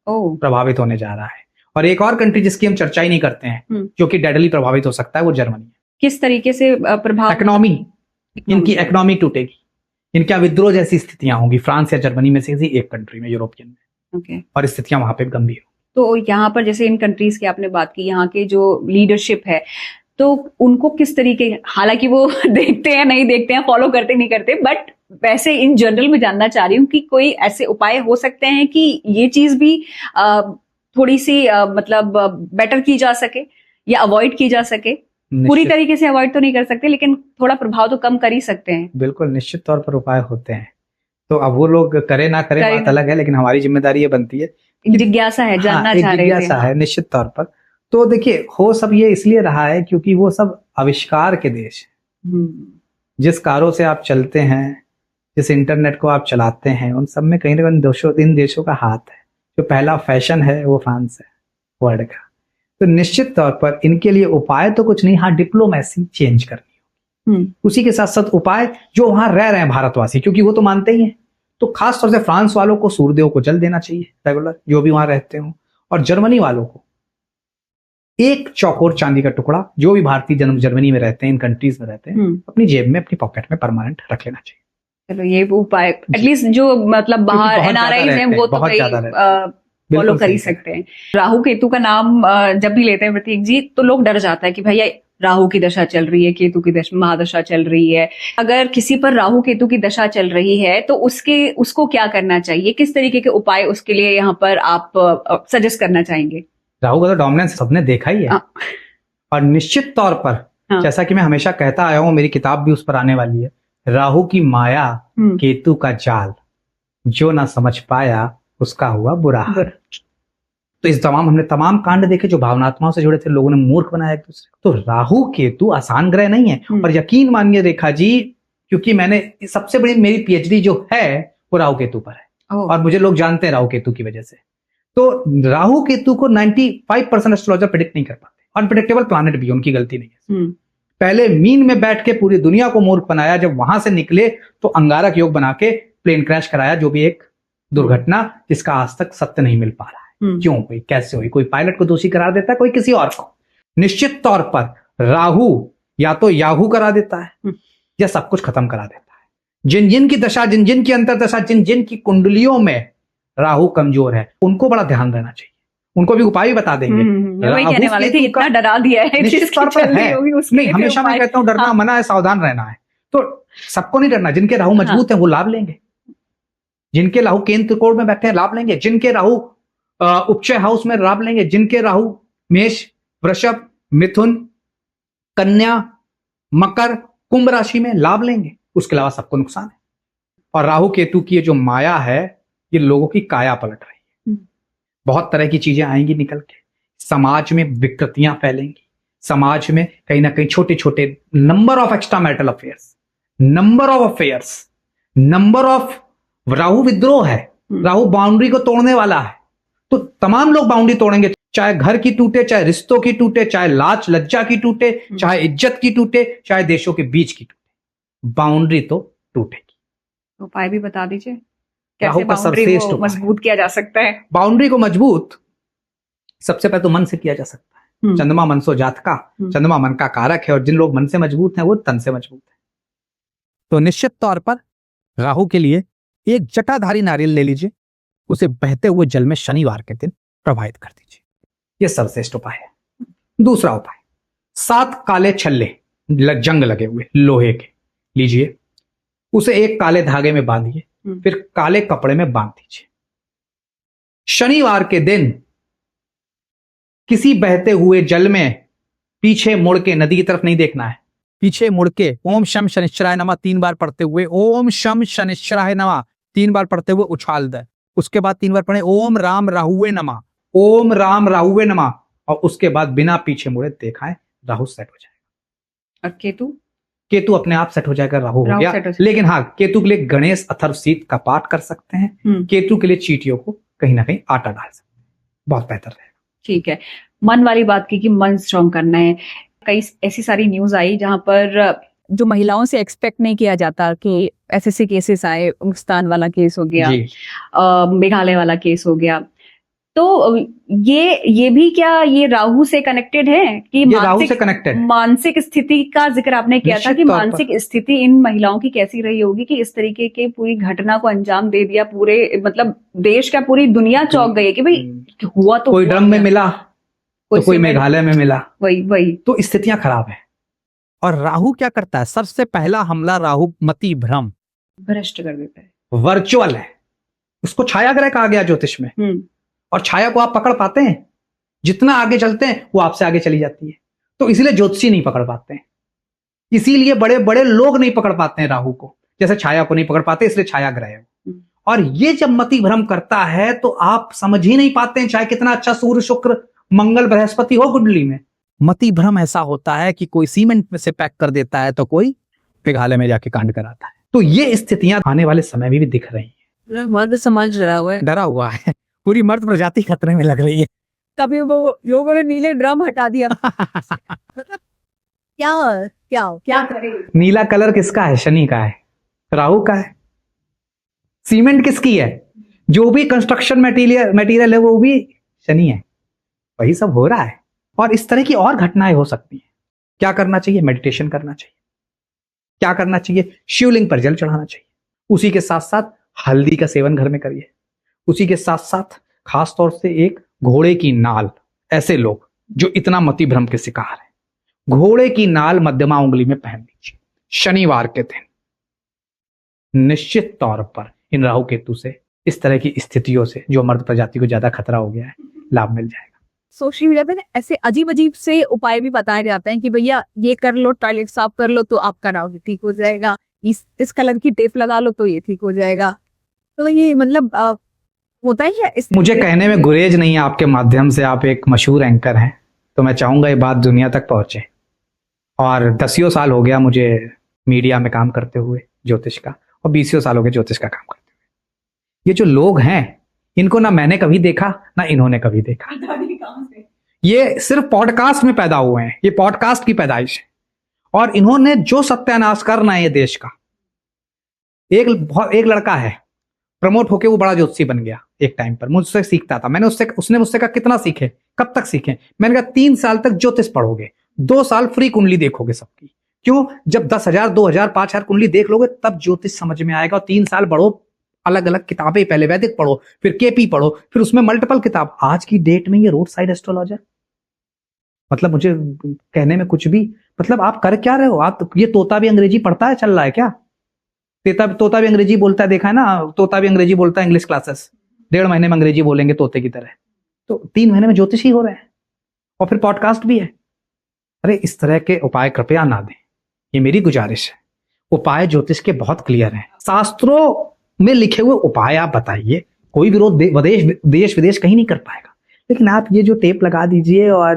प्रभावित होने जा रहा है, और एक और कंट्री जिसकी हम चर्चा ही नहीं करते हैं जो कि डेडली प्रभावित हो सकता है, वो जर्मनी है। किस तरीके से प्रभाव? इकोनॉमी, इनकी इकोनॉमी टूटेगी, इनका विद्रोह जैसी स्थितियां होंगी फ्रांस या जर्मनी में से किसी एक कंट्री में, यूरोपियन में, ओके। और स्थितियां वहां पे गंभीर होंगी। तो यहाँ पर जैसे इन कंट्रीज की आपने बात की, यहाँ के जो लीडरशिप है तो उनको किस तरीके, हालांकि वो देखते हैं नहीं देखते हैं, फॉलो करते नहीं करते, बट वैसे इन जनरल में जानना चाह रही हूँ कि कोई ऐसे उपाय हो सकते हैं कि ये चीज भी थोड़ी सी मतलब बेटर की जा सके या अवॉइड की जा सके। पूरी तरीके से अवॉइड तो नहीं कर सकते, लेकिन थोड़ा प्रभाव तो कम कर ही सकते हैं। बिल्कुल, निश्चित तौर पर उपाय होते हैं। तो अब वो लोग करे ना करे बात अलग है, लेकिन हमारी जिम्मेदारी ये बनती है, जिज्ञासा है, जानना चाह रहे थे। जिज्ञासा है निश्चित तौर पर। तो देखिए, हो सब ये इसलिए रहा है क्योंकि वो सब आविष्कार के देश हैं। जिस कारों से आप चलते हैं, जिस इंटरनेट को आप चलाते हैं, उन सब में कहीं ना कहीं इन देशों का हाथ है। जो पहला फैशन है वो फ्रांस है वर्ल्ड का। तो निश्चित तौर पर इनके लिए उपाय तो कुछ नहीं, हाँ डिप्लोमेसी चेंज करनी होगी। उसी के साथ साथ उपाय जो वहां रह रहे हैं भारतवासी, क्योंकि वो तो मानते ही हैं, तो खास तौर से फ्रांस वालों को सूर्यदेव को जल देना चाहिए रेगुलर, जो भी वहां रहते हो। और जर्मनी वालों को एक चौकोर चांदी का टुकड़ा, जो भी भारतीय जर्मनी में रहते हैं, इन कंट्रीज में रहते हैं, अपनी जेब में, अपनी पॉकेट में परमानेंट रख लेना चाहिए। चलो ये उपाय एटलीस्ट जो मतलब बाहर एनआरआई हैं वो तो फॉलो कर ही सकते हैं। राहु केतु का नाम जब भी लेते हैं प्रतीक जी, तो लोग डर जाता है कि भैया राहु की दशा चल रही है, केतु की महादशा चल रही है। अगर किसी पर राहु केतु की दशा चल रही है तो उसको क्या करना चाहिए, किस तरीके के उपाय उसके लिए यहाँ पर आप सजेस्ट करना चाहेंगे? राहु का तो डोमिनेंस सबने देखा ही है, और निश्चित तौर पर जैसा कि मैं हमेशा कहता आया हूं, मेरी किताब भी उस पर आने वाली है, राहु की माया केतु का जाल, जो ना समझ पाया उसका हुआ बुरा। तो इस हमने तमाम कांड देखे जो भावनात्माओं से जुड़े थे, लोगों ने मूर्ख बनाया एक दूसरे को। तो राहु केतु आसान ग्रह नहीं है। और यकीन मानिए रेखा जी, क्योंकि मैंने सबसे बड़ी मेरी पीएचडी जो है वो राहु केतु पर है, और मुझे लोग जानते हैं राहु केतु की वजह से। तो राहु केतु को 95% एस्ट्रोलॉजर प्रेडिक्ट नहीं कर पाते, अनप्रेडिक्टेबल प्लैनेट भी, उनकी गलती नहीं है। पहले मीन में बैठ के पूरी दुनिया को मूर्ख बनाया, जब वहां से निकले तो अंगारक योग बना के प्लेन क्रैश कराया, जो भी एक दुर्घटना जिसका आज तक सत्य नहीं मिल पा रहा है। क्यों हुई, कैसे हुई? कोई पायलट को दोषी करार देता है, कोई किसी और को। निश्चित तौर पर राहु या तो याहू करा देता है या सब कुछ खत्म करा देता है। जिन जिन की दशा, जिन जिन की अंतरदशा, जिन जिन की कुंडलियों में राहु कमजोर है, उनको बड़ा ध्यान देना चाहिए। उनको भी उपाय भी बता देंगे। वही कहने वाले थे, इतना डरा दिया है, निश्चित तौर पर है। नहीं, हमेशा मैं कहता हूं डरना मना है, सावधान रहना है। तो सबको नहीं डरना। जिनके राहु मजबूत है वो लाभ लेंगे, जिनके राहु केंद्र त्रिकोण में बैठे हैं लाभ लेंगे, जिनके राहु उपचय हाउस में लाभ लेंगे, जिनके राहु मेष, वृषभ, मिथुन, कन्या, मकर, कुंभ राशि में लाभ लेंगे। उसके अलावा सबको नुकसान है। और राहु केतु की जो माया है, ये लोगों की काया पलट रही है। बहुत तरह की चीजें आएंगी निकल के, समाज में विकृतियां फैलेंगी, समाज में कहीं ना कहीं छोटे छोटे number of extra marital affairs, number of Rahu विद्रोह है, राहु बाउंड्री को तोड़ने वाला है। तो तमाम लोग बाउंड्री तोड़ेंगे, चाहे घर की टूटे, चाहे रिश्तों की टूटे, चाहे लाज लज्जा की टूटे, चाहे इज्जत की टूटे, चाहे देशों के बीच की टूटे, बाउंड्री तो टूटेगी। उपाय भी बता दीजिए, कैसे बाउंड्री को मजबूत किया जा सकता है? बाउंड्री को मजबूत सबसे पहले तो मन से किया जा सकता है। चंद्रमा मनसो जातका, चंद्रमा मन का कारक है, और जिन लोग मन से मजबूत हैं वो तन से मजबूत है। तो निश्चित तौर पर राहु के लिए एक जटाधारी नारियल ले लीजिए, उसे बहते हुए जल में शनिवार के दिन प्रवाहित कर दीजिए। यह सर्वश्रेष्ठ उपाय है। दूसरा उपाय, 7 काले छल्ले जंग लगे हुए लोहे के लीजिए, उसे एक काले धागे में बांधिए, फिर काले कपड़े में बांध दीजिए। शनिवार के दिन किसी बहते हुए जल में पीछे मुड़ के, नदी की तरफ नहीं देखना है, पीछे मुड़ के ओम शम शनिश्चराय नमः 3 बार पढ़ते हुए, ओम शम शनिश्चराय नमः 3 बार पढ़ते हुए उछाल दे। उसके बाद 3 बार पढ़े ओम राम राहुवे नमः, ओम राम राहुवे नमः, और उसके बाद बिना पीछे मुड़े देखाएं, राहु सेट हो जाएगा। और केतु अपने आप सेट हो जाएगा, राहु हो गया। लेकिन हाँ, केतु के लिए गणेश अथर्वशीत का पाठ कर सकते हैं। केतु के लिए चींटियों को कहीं ना कहीं आटा डाल सकते हैं, बहुत बेहतर रहेगा। ठीक है, मन वाली बात की कि मन स्ट्रॉन्ग करना है। कई ऐसी सारी न्यूज आई जहां पर जो महिलाओं से एक्सपेक्ट नहीं किया जाता कि ऐसे केसेस आए, उस्तान वाला केस हो गया, मेघालय वाला केस हो गया, तो ये भी क्या ये राहु से कनेक्टेड है कि ये राहु से कनेक्टेड है। मानसिक स्थिति का जिक्र आपने किया था निश्चित कि तौर पर। मानसिक स्थिति इन महिलाओं की कैसी रही होगी कि इस तरीके के पूरी घटना को अंजाम दे दिया, पूरे मतलब देश का पूरी दुनिया चौंक गई है कि भाई हुआ तो कोई हुआ ड्रम में क्या? मिला तो कोई मेघालय में मिला, वही तो स्थितियां खराब है। और राहु क्या करता है? सबसे पहला हमला राहु मति भ्रम, भ्रष्ट कर देता है। वर्चुअल है, उसको छाया ग्रह कहा गया ज्योतिष में। और छाया को आप पकड़ पाते हैं? जितना आगे चलते हैं वो आपसे आगे चली जाती है। तो इसलिए ज्योतिषी नहीं पकड़ पाते हैं, इसीलिए बड़े बड़े लोग नहीं पकड़ पाते हैं राहु को, जैसे छाया को नहीं पकड़ पाते, इसलिए छाया ग्रह है। और ये जब मति भ्रम करता है तो आप समझ ही नहीं पाते हैं, चाहे कितना अच्छा सूर्य शुक्र मंगल बृहस्पति हो कुंडली में। मति भ्रम ऐसा होता है कि कोई सीमेंट में से पैक कर देता है तो कोई मेघालय में जाके कांड कराता है। तो ये स्थितियां आने वाले समय में भी दिख रही हैं। मर्द समाज डरा हुआ है, पूरी मर्द प्रजाति खतरे में लग रही है। कभी वो लोगों ने नीले ड्रम हटा दिया। क्या क्या क्या करें? नीला कलर किसका है? शनि का है, राहु का है। सीमेंट किसकी है? जो भी कंस्ट्रक्शन मटेरियल है वो भी शनि है। वही सब हो रहा है और इस तरह की और घटनाएं हो सकती हैं। क्या करना चाहिए? मेडिटेशन करना चाहिए। क्या करना चाहिए? शिवलिंग पर जल चढ़ाना चाहिए। उसी के साथ साथ हल्दी का सेवन घर में करिए। उसी के साथ साथ खास तौर से एक घोड़े की नाल, ऐसे लोग जो इतना मति भ्रम के शिकार हैं, घोड़े की नाल मध्यमा उंगली में पहन लीजिए शनिवार के दिन। निश्चित तौर पर इन राहु केतु से, इस तरह की स्थितियों से जो मर्द प्रजाति को ज्यादा खतरा हो गया है, लाभ मिल जाएगा। सोशल मीडिया पे ना ऐसे अजीब अजीब से उपाय भी बताए जाते हैं कि भैया ये कर लो, टॉयलेट साफ कर लो तो आपका राहु ठीक हो जाएगा, इस कलर की टेप लगा लो तो ये ठीक हो जाएगा। तो ये मतलब होता ही है। मुझे कहने में गुरेज नहीं है, आपके माध्यम से आप एक मशहूर एंकर हैं, तो मैं चाहूंगा ये बात दुनिया तक पहुंचे। और 10 साल हो गया मुझे मीडिया में काम करते हुए ज्योतिष का, और 20 साल हो गए ज्योतिष का काम करते हुए। ये जो लोग हैं इनको ना मैंने कभी देखा ना इन्होंने कभी देखा। ये सिर्फ पॉडकास्ट में पैदा हुए हैं, ये पॉडकास्ट की पैदाइश है। और इन्होंने जो सत्यानाश करना है ये देश का। एक लड़का है, प्रमोट होके वो बड़ा ज्योतिषी बन गया एक टाइम पर, मुझसे सीखता था। उसने मुझसे कहा कितना सीखे, कब तक सीखे? मैंने कहा 3 साल तक ज्योतिष पढ़ोगे, 2 साल फ्री कुंडली देखोगे सबकी। क्यों? जब 10,000 2,000 5,000 कुंडली देख लोगे तब ज्योतिष समझ में आएगा। और 3 साल पढ़ो, अलग अलग किताबें, पहले वैदिक पढ़ो, फिर केपी पढ़ो, फिर उसमें मल्टीपल किताब। आज की डेट में ये रोड साइड एस्ट्रोलॉजर, मतलब मुझे कहने में कुछ भी, मतलब आप कर क्या रहे हो? आप ये तोता भी अंग्रेजी पढ़ता है, चल रहा है क्या? तोता भी अंग्रेजी बोलता है, देखा है ना? तोता भी अंग्रेजी बोलता है, इंग्लिश क्लासेस 1.5 महीने में अंग्रेजी बोलेंगे तोते की तरह। तो 3 महीने में ज्योतिष ही हो रहे हैं, और फिर पॉडकास्ट भी है। अरे इस तरह के उपाय कृपया ना दें, ये मेरी गुजारिश है। उपाय ज्योतिष के बहुत क्लियर हैं, शास्त्रों में लिखे हुए उपाय आप बताइए, कोई विरोध देश विदेश कहीं नहीं कर पाएगा। लेकिन आप ये जो टेप लगा दीजिए और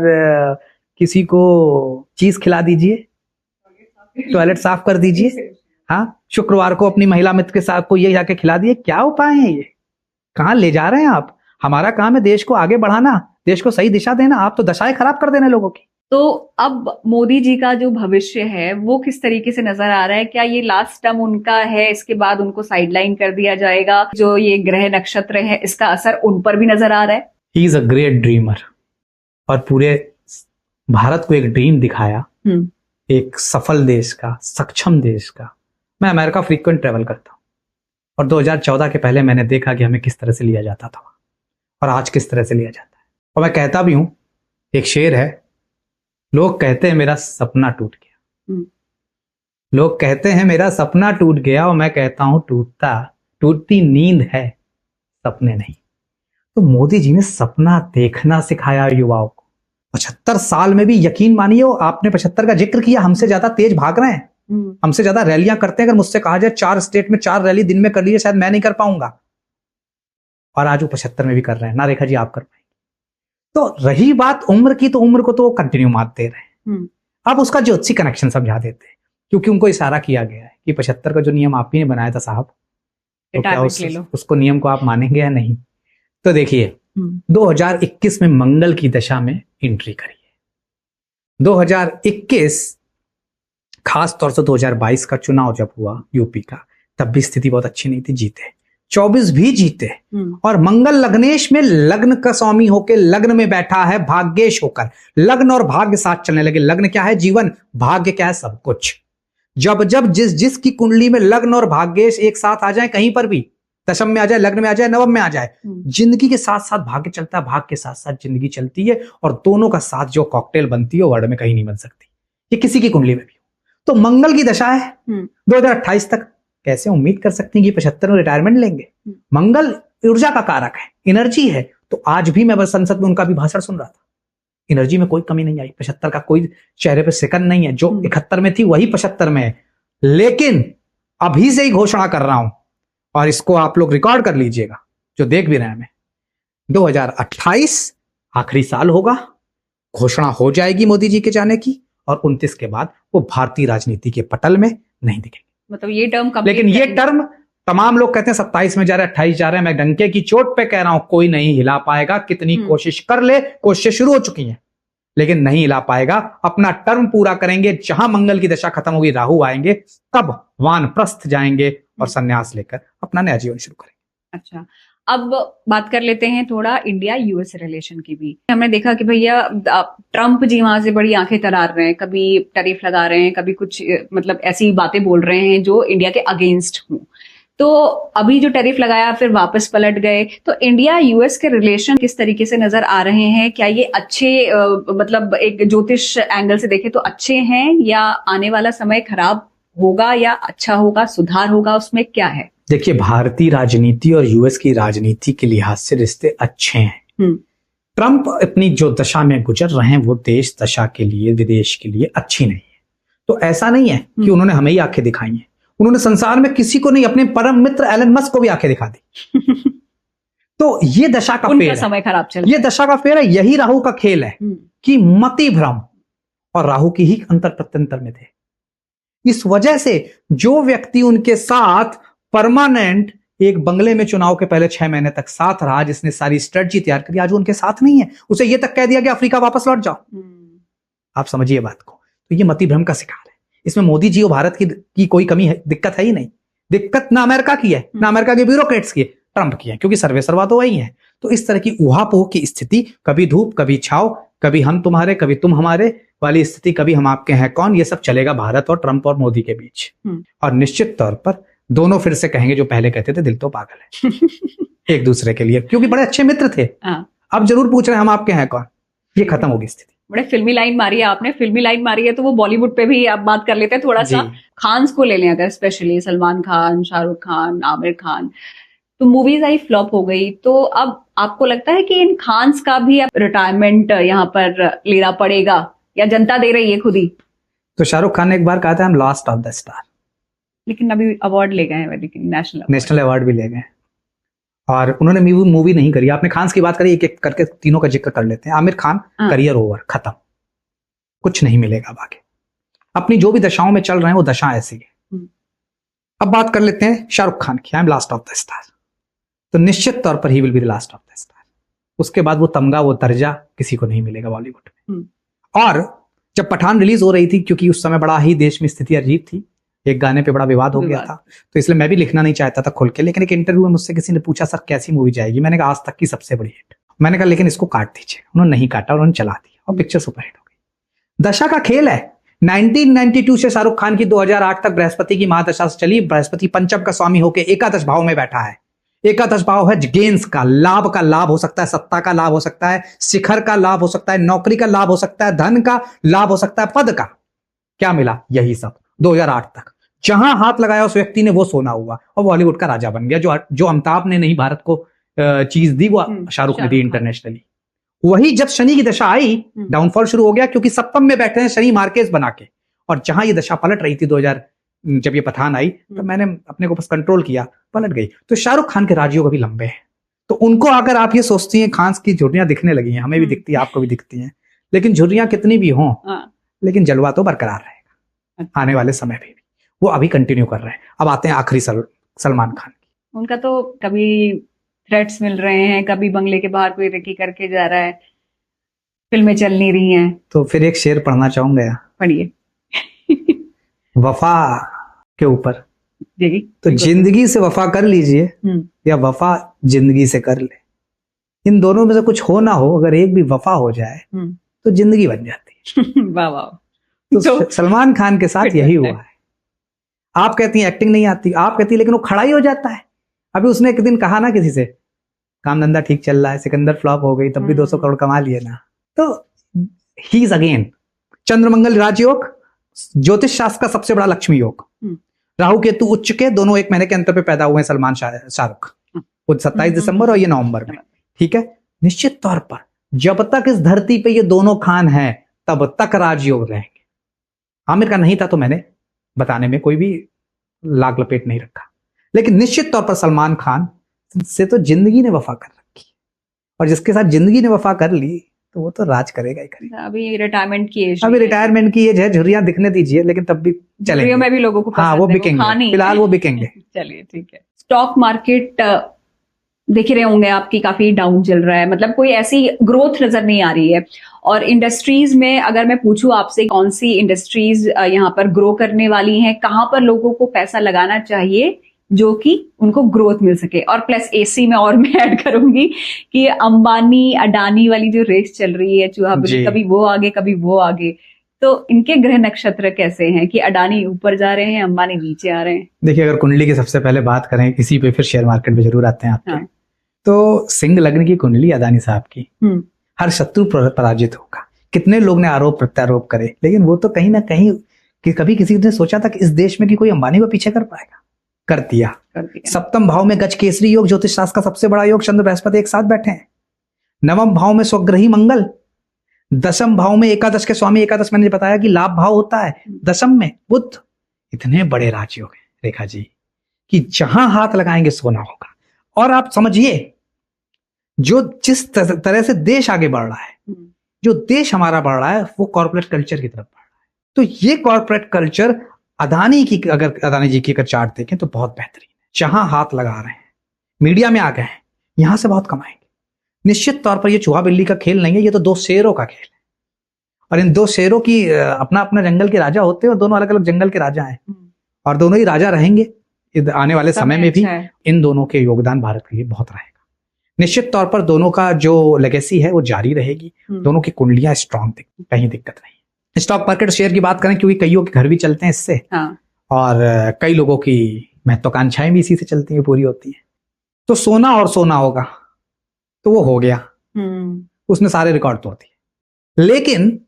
किसी को चीज खिला दीजिए, टॉयलेट साफ कर दीजिए, हाँ, शुक्रवार को अपनी महिला मित्र के साथ को ये जाके खिला दिए, क्या उपाय है ये? कहाँ ले जा रहे हैं आप? हमारा काम है देश को आगे बढ़ाना, देश को सही दिशा देना। आप तो दशाएं खराब कर देने लोगों की। तो अब मोदी जी का जो भविष्य है वो किस तरीके से नजर आ रहा है? क्या ये लास्ट टर्म उनका है, इसके बाद उनको साइडलाइन कर दिया जाएगा? जो ये ग्रह नक्षत्र है इसका असर उन पर भी नजर आ रहा है? He is a great dreamer, और पूरे भारत को एक ड्रीम दिखाया, एक सफल देश का, सक्षम देश का। मैं अमेरिका फ्रीक्वेंट ट्रेवल करता हूँ, और 2014 के पहले मैंने देखा कि हमें किस तरह से लिया जाता था और आज किस तरह से लिया जाता है। और मैं कहता भी हूँ, एक शेर है, लोग कहते हैं मेरा सपना टूट गया, लोग कहते हैं मेरा सपना टूट गया, और मैं कहता हूं टूटती नींद है, सपने नहीं। तो मोदी जी ने सपना देखना सिखाया युवाओं को। 75 साल में भी यकीन मानिए, आपने 75 का जिक्र किया, हमसे ज्यादा तेज भाग रहे हैं, हमसे ज्यादा रैलियां करते हैं। अगर मुझसे कहा जाए 4 स्टेट में 4 रैली दिन में कर लीजिए, शायद मैं नहीं कर पाऊंगा, और आज वो 75 में भी कर रहे हैं। ना रेखा जी आप कर पाएंगे? तो रही बात उम्र की, तो उम्र को तो वो कंटिन्यू मात दे रहे हैं। अब उसका ज्योतिषी कनेक्शन समझा देते हैं, क्योंकि उनको इशारा किया गया है कि 75 का जो नियम आप ही ने बनाया था साहब, तो क्या उसको नियम को आप मानेंगे या नहीं? तो देखिए 2021 में मंगल की दशा में एंट्री करिए। 2021 खास तौर से 2022 का चुनाव जब हुआ यूपी का, तब भी स्थिति बहुत अच्छी नहीं थी, जीते। 24 भी जीते, और मंगल लग्नेश में लग्न का स्वामी होके लग्न में बैठा है भाग्येश होकर, लग्न और भाग्य साथ चलने लगे। लग्न क्या है? जीवन। भाग्य क्या है? सब कुछ। जब जब जिसकी कुंडली में लग्न और भाग्येश एक साथ आ जाए, कहीं पर भी दशम में आ जाए, लग्न में आ जाए, नवम में आ जाए, जिंदगी के साथ साथ भाग्य चलता है, भाग्य के साथ साथ जिंदगी चलती है, और दोनों का साथ जो कॉकटेल बनती है वो वर्ल्ड में कहीं नहीं बन सकती। ये किसी की कुंडली में भी हो। तो मंगल की दशा है 2028 तक। कैसे उम्मीद कर सकती हैं कि 75 में रिटायरमेंट लेंगे? मंगल ऊर्जा का कारक है, एनर्जी है। तो आज भी मैं बस संसद में उनका भी भाषण सुन रहा था, एनर्जी में कोई कमी नहीं आई। 75 का कोई चेहरे पे सिकन नहीं है। जो 71 में थी वही 75 में है। लेकिन अभी से ही घोषणा कर रहा हूं, और इसको आप लोग रिकॉर्ड कर लीजिएगा जो देख भी रहे हैं, 2028 आखिरी साल होगा, घोषणा हो जाएगी मोदी जी के जाने की, और 29 के बाद वो भारतीय राजनीति के पटल में नहीं दिखेंगे। मतलब ये टर्म, लेकिन ये टर्म तमाम लोग कहते हैं 27 में जा रहे हैं, 28 जा रहे हैं। मैं डंके की चोट पे कह रहा हूं, कोई नहीं हिला पाएगा। कितनी कोशिश कर ले, कोशिश शुरू हो चुकी है, लेकिन नहीं हिला पाएगा। अपना टर्म पूरा करेंगे। जहां मंगल की दशा खत्म होगी, राहु आएंगे, तब वानप्रस्थ जाएंगे और संन्यास लेकर अपना नया जीवन शुरू करेंगे। अच्छा, अब बात कर लेते हैं थोड़ा इंडिया यूएस रिलेशन की भी। हमने देखा कि भैया ट्रम्प जी वहां से बड़ी आंखें तरार रहे हैं, कभी टैरिफ लगा रहे हैं, कभी कुछ मतलब ऐसी बातें बोल रहे हैं जो इंडिया के अगेंस्ट हों। तो अभी जो टैरिफ लगाया फिर वापस पलट गए। तो इंडिया यूएस के रिलेशन किस तरीके से नजर आ रहे हैं? क्या ये अच्छे मतलब एक ज्योतिष एंगल से देखें तो अच्छे हैं, या आने वाला समय खराब होगा या अच्छा होगा, सुधार होगा, उसमें क्या है? देखिए, भारतीय राजनीति और यूएस की राजनीति के लिहाज से रिश्ते अच्छे हैं। ट्रंप अपनी जो दशा में गुजर रहे हैं वो देश दशा के लिए, विदेश के लिए अच्छी नहीं है। तो ऐसा नहीं है कि उन्होंने हमें ही आंखें दिखाई हैं, उन्होंने संसार में किसी को नहीं, अपने परम मित्र एलन मस्क को भी आंखें दिखा दी। तो ये दशा का फेर है, समय खराब चल, ये दशा का फेर है। यही राहु का खेल है कि मति भ्रम, और राहु की ही अंतर प्रत्यंतर में थे। इस वजह से जो व्यक्ति उनके साथ परमानेंट एक बंगले में चुनाव के पहले 6 महीने तक साथ रहा, जिसने सारी स्ट्रेटजी तैयार करी, आज वो उनके साथ नहीं है। उसे ये तक कह दिया कि अफ्रीका वापस लौट जाओ। आप समझिए बात को। तो ये मति भ्रम का शिकार है। इसमें मोदी जी और भारत की कोई कमी है, दिक्कत है ही नहीं। दिक्कत ना अमेरिका की है, ना अमेरिका के ब्यूरोक्रेट्स की है, ट्रंप की है, क्योंकि सर्वे सर्वा तो वही है। तो इस तरह की उहापोह की स्थिति, कभी धूप कभी छाव, कभी हम तुम्हारे कभी तुम हमारे वाली स्थिति, कभी हम आपके हैं कौन, ये सब चलेगा भारत और ट्रंप और मोदी के बीच। और निश्चित तौर पर दोनों फिर से कहेंगे जो पहले कहते थे दिल तो पागल है एक दूसरे के लिए, क्योंकि बड़े अच्छे मित्र थे। अब जरूर पूछ रहे हैं हम आपके हैं कौन। ये खत्म होगी स्थिति। बड़े फिल्मी लाइन मारी है आपने, फिल्मी लाइन मारी है तो वो बॉलीवुड पे भी आप बात कर लेते हैं थोड़ा सा। खान्स को ले लें अगर, स्पेशली सलमान खान, शाहरुख खान, आमिर खान, तो मूवीज आई फ्लॉप हो गई। तो अब आपको लगता है कि इन खान्स का भी अब रिटायरमेंट यहाँ पर लेना पड़ेगा, या जनता दे रही है खुद ही? तो शाहरुख खान ने एक बार कहा था हम लास्ट ऑफ द स्टार, लेकिन अभी अवार्ड ले गए हैं, लेकिन नेशनल अवार्ड भी ले गए, और उन्होंने मूवी नहीं करी। आपने खान की बात करी, एक एक करके तीनों का जिक्र कर लेते हैं। आमिर खान करियर ओवर, खत्म, कुछ नहीं मिलेगा आगे। अपनी जो भी दशाओं में चल रहे हैं वो दशा ऐसी है। अब बात कर लेते हैं शाहरुख खान की, I am last of the star. तो निश्चित तौर पर he will be the last of the star. उसके बाद वो तमगा, वो दर्जा किसी को नहीं मिलेगा बॉलीवुड में। और जब पठान रिलीज हो रही थी, क्योंकि उस समय बड़ा ही देश में स्थिति अजीब थी, एक गाने पे बड़ा विवाद हो गया था, तो इसलिए मैं भी लिखना नहीं चाहता था खुल के। लेकिन एक इंटरव्यू में मुझसे किसी ने पूछा सर कैसी मूवी जाएगी, मैंने कहा आज तक की सबसे बड़ी हिट। मैंने कहा लेकिन इसको काट दीजिए। उन्होंने नहीं काटा, उन्होंने चला दिया और पिक्चर सुपरहिट हो गई। दशा का खेल है। 1992 से शाहरुख खान की 2008 तक बृहस्पति की महादशा से चली। बृहस्पति पंचम का स्वामी होकर एकादश भाव में बैठा है। एकादश भाव है गेंस का लाभ हो सकता है, सत्ता का लाभ हो सकता है, शिखर का लाभ हो सकता है, नौकरी का लाभ हो सकता है, धन का लाभ हो सकता है, पद का। क्या मिला? यही सब 2008 तक। जहां हाथ लगाया उस व्यक्ति ने वो सोना हुआ और बॉलीवुड का राजा बन गया। जो अमिताभ ने नहीं भारत को चीज दी वो शाहरुख ने दी इंटरनेशनली। वही जब शनि की दशा आई, डाउनफॉल शुरू हो गया, क्योंकि सप्तम में बैठे हैं शनि मार्केस बना के। और जहां ये दशा पलट रही थी 2000 जब ये पठान आई, तो मैंने अपने को बस कंट्रोल किया, पलट गई। तो शाहरुख खान के राजयोग अभी लंबे हैं। तो उनको अगर आप ये सोचती हैं खान की झुर्रियां दिखने लगी हैं, हमें भी दिखती है, आपको भी दिखती हैं, लेकिन झुर्रियां कितनी भी हों, लेकिन जलवा तो बरकरार रहेगा आने वाले समय में भी। वो अभी कंटिन्यू कर रहे हैं। अब आते हैं आखिरी सलमान खान की। उनका तो कभी थ्रेट्स मिल रहे हैं, कभी बंगले के बाहर कोई रेकी करके जा रहा है, फिल्में चल नहीं रही हैं। तो फिर एक शेर पढ़ना चाहूंगा। पढ़िए। वफा के ऊपर जी तो जिंदगी से वफा कर लीजिए हम्म, या वफा जिंदगी से कर ले, इन दोनों में से कुछ हो ना हो, अगर एक भी वफा हो जाए हम्म। तो जिंदगी बन जाती है। वाह वाह। तो सलमान खान के साथ फिट यही लगता है। हुआ है। आप कहती हैं एक्टिंग नहीं आती, आप कहती है लेकिन वो खड़ा ही हो जाता है। अभी उसने एक दिन कहा ना किसी से, काम धंधा ठीक चल रहा है, सिकंदर फ्लॉप हो गई, तब भी 200 करोड़ कमा लिए ना। तो ही इज अगेन चंद्रमंगल राजयोग, ज्योतिष शास्त्र का सबसे बड़ा लक्ष्मी योग। हम्म। राहु केतु उच्च के दोनों 1 महीने के अंतर पे पैदा हुए हैं सलमान शाहरुख, वो 27 दिसंबर और ये नवंबर में। ठीक है, निश्चित तौर पर जब तक इस धरती पे ये दोनों खान हैं तब तक राजयोग रहेंगे। आमिर का नहीं था तो मैंने बताने में कोई भी लाग लपेट नहीं रखा, लेकिन निश्चित तौर पर सलमान खान से तो जिंदगी ने वफा कर रखी, और जिसके साथ जिंदगी ने वफा कर ली तो वो तो राज करेगा ही करेगा। अभी रिटायरमेंट की एज, अभी रिटायरमेंट की एज है, झुर्रियां दिखने दीजिए, लेकिन तब भी चलेंगे। में भी लोगों को हाँ, पसंद वो है, बिकेंगे, खानी है। फिलहाल वो बिकेंगे। चलिए ठीक है। स्टॉक मार्केट देख रहे होंगे आपकी काफी डाउन चल रहा है, मतलब कोई ऐसी ग्रोथ नजर नहीं आ रही है। और इंडस्ट्रीज में अगर मैं पूछूं आपसे कौन सी इंडस्ट्रीज यहाँ पर ग्रो करने वाली हैं, कहाँ पर लोगों को पैसा लगाना चाहिए जो कि उनको ग्रोथ मिल सके। और प्लस एसी में और मैं ऐड करूंगी कि अंबानी अडानी वाली जो रेस चल रही है चूहा जी। कभी वो आगे कभी वो आगे, तो इनके ग्रह नक्षत्र कैसे हैं कि अडानी ऊपर जा रहे हैं, अंबानी नीचे आ रहे हैं? देखिए, अगर कुंडली की सबसे पहले बात करें किसी पे, फिर शेयर मार्केट पे जरूर आते हैं आपके। हाँ। तो सिंह लग्न की कुंडली अदानी साहब की, हर शत्रु पराजित होगा। कितने लोग ने आरोप प्रत्यारोप करे, लेकिन वो तो कहीं ना कहीं कि कभी किसी ने सोचा था कि इस देश में कि कोई अंबानी को पीछे कर पाएगा, कर दिया। सप्तम भाव में गज केसरी योग, ज्योतिष शास्त्र का सबसे बड़ा योग, चंद्र बृहस्पति एक साथ बैठे हैं। नवम भाव में स्वग्रही मंगल, दशम भाव में एकादश के स्वामी, एकादश मैंने बताया कि लाभ भाव होता है, दशम में बुध। इतने बड़े राजयोग हैं रेखा जी कि जहां हाथ लगाएंगे सोना होगा। और आप समझिए, जो जिस तरह से देश आगे बढ़ रहा है, जो देश हमारा बढ़ रहा है, वो कॉर्पोरेट कल्चर की तरफ बढ़ रहा है। तो ये कॉर्पोरेट कल्चर अदानी की, अगर अदानी जी की अगर चार्ट देखें तो बहुत बेहतरीन है। जहां हाथ लगा रहे हैं, मीडिया में आ गए हैं, यहां से बहुत कमाएंगे। निश्चित तौर पर ये चूहा बिल्ली का खेल नहीं है, ये तो दो शेरों का खेल है। और इन दो शेरों की अपना अपना जंगल के राजा होते हैं, और दोनों अलग अलग जंगल के राजा हैं, और दोनों ही राजा रहेंगे आने वाले समय में भी। इन दोनों के योगदान भारत के लिए बहुत रहेगा। निश्चित तौर पर दोनों का जो लेगेसी है वो जारी रहेगी। दोनों की कुंडलियां स्ट्रांग, कहीं दिक्कत नहीं। स्टॉक मार्केट शेयर की बात करें, क्योंकि कईयों के घर भी चलते हैं इससे। हाँ। और कई लोगों की महत्वाकांक्षाएं भी इसी से चलती हैं, पूरी होती हैं। तो सोना और सोना होगा तो वो हो गया, उसने सारे रिकॉर्ड तोड़ दिए। लेकिन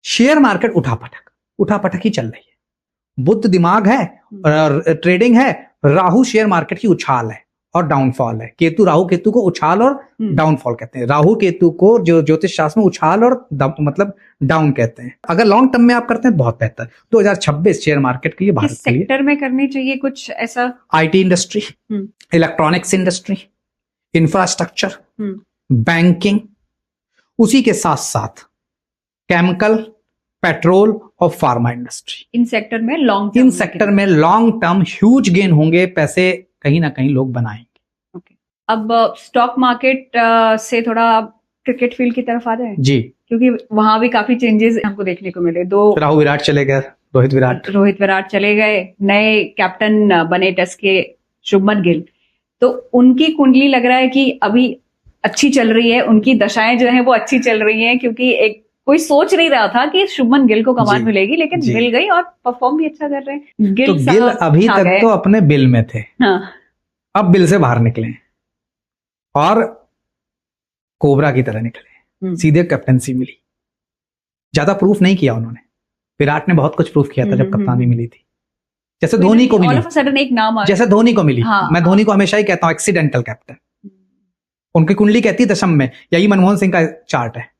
शेयर मार्केट उठापटक ही चल रही है। बुध दिमाग है और ट्रेडिंग है, राहु शेयर मार्केट की उछाल है और डाउनफॉल है। केतु, राहु केतु को उछाल और डाउनफॉल कहते हैं। राहु केतु को जो ज्योतिष शास्त्र में उछाल और मतलब डाउन कहते हैं। अगर लॉन्ग टर्म में आप करते हैं बहुत बेहतर। 2026 शेयर मार्केट के लिए भारत के लिए सेक्टर में करनी चाहिए कुछ ऐसा? IT industry, electronics industry, infrastructure, banking, उसी के साथ साथ केमिकल, पेट्रोल और फार्मा इंडस्ट्री। इन सेक्टर में लॉन्ग टर्म ह्यूज गेन होंगे, पैसे कहीं ना कहीं लोग बनाएंगे। अब स्टॉक मार्केट से थोड़ा क्रिकेट फील्ड की तरफ आ जाए जी, क्योंकि वहां भी काफी चेंजेस हमको देखने को मिले। राहुल विराट चले गए, रोहित विराट चले गए, नए कैप्टन बने टेस्ट के शुभमन गिल। तो उनकी कुंडली लग रहा है कि अभी अच्छी चल रही है, उनकी दशाएं जो है वो अच्छी चल रही हैं, क्योंकि एक कोई सोच नहीं रहा था कि शुभमन गिल को कमान मिलेगी, लेकिन मिल गई और परफॉर्म भी अच्छा कर रहे हैं। गिल अभी तक तो अपने बिल में थे। हाँ। अब बिल से बाहर निकले और कोबरा की तरह निकले, सीधे कैप्टनसी मिली। ज्यादा प्रूफ नहीं किया उन्होंने। विराट ने बहुत कुछ प्रूफ किया था जब कप्तानी मिली थी, जैसे धोनी को मिली। सडन एक नाम जैसे धोनी को मिली। मैं धोनी को हमेशा ही कहता हूं एक्सीडेंटल कैप्टन। उनकी कुंडली कहती है दशम में, यही मनमोहन सिंह का चार्ट है।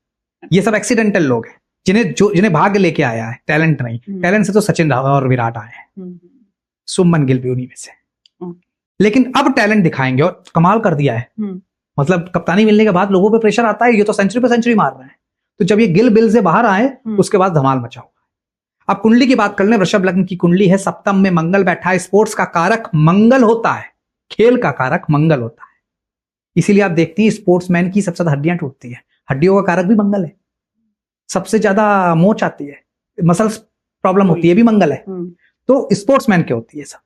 ये सब एक्सीडेंटल लोग हैं जिन्हें भाग्य लेके आया है, टैलेंट नहीं। टैलेंट से तो सचिन और विराट आए हैं, शुभमन गिल भी उन्हीं में से। लेकिन अब टैलेंट दिखाएंगे और कमाल कर दिया है। मतलब कप्तानी मिलने के बाद लोगों पे प्रेशर आता है, ये तो सेंचुरी पे सेंचुरी मार रहे हैं। तो जब ये गिल बिल से बाहर आए उसके बाद धमाल मचा हुआ। अब कुंडली की बात कर लें, वृषभ लग्न की कुंडली है, सप्तम में मंगल बैठा है। स्पोर्ट्स का कारक मंगल होता है, खेल का कारक मंगल होता है। इसीलिए आप देखती हैं स्पोर्ट्समैन की सबसे ज्यादा हड्डियां टूटती है, हड्डियों का कारक भी मंगल है। सबसे ज्यादा मोच आती है, मसल्स प्रॉब्लम होती है भी मंगल है। तो स्पोर्ट्समैन के होती है सब।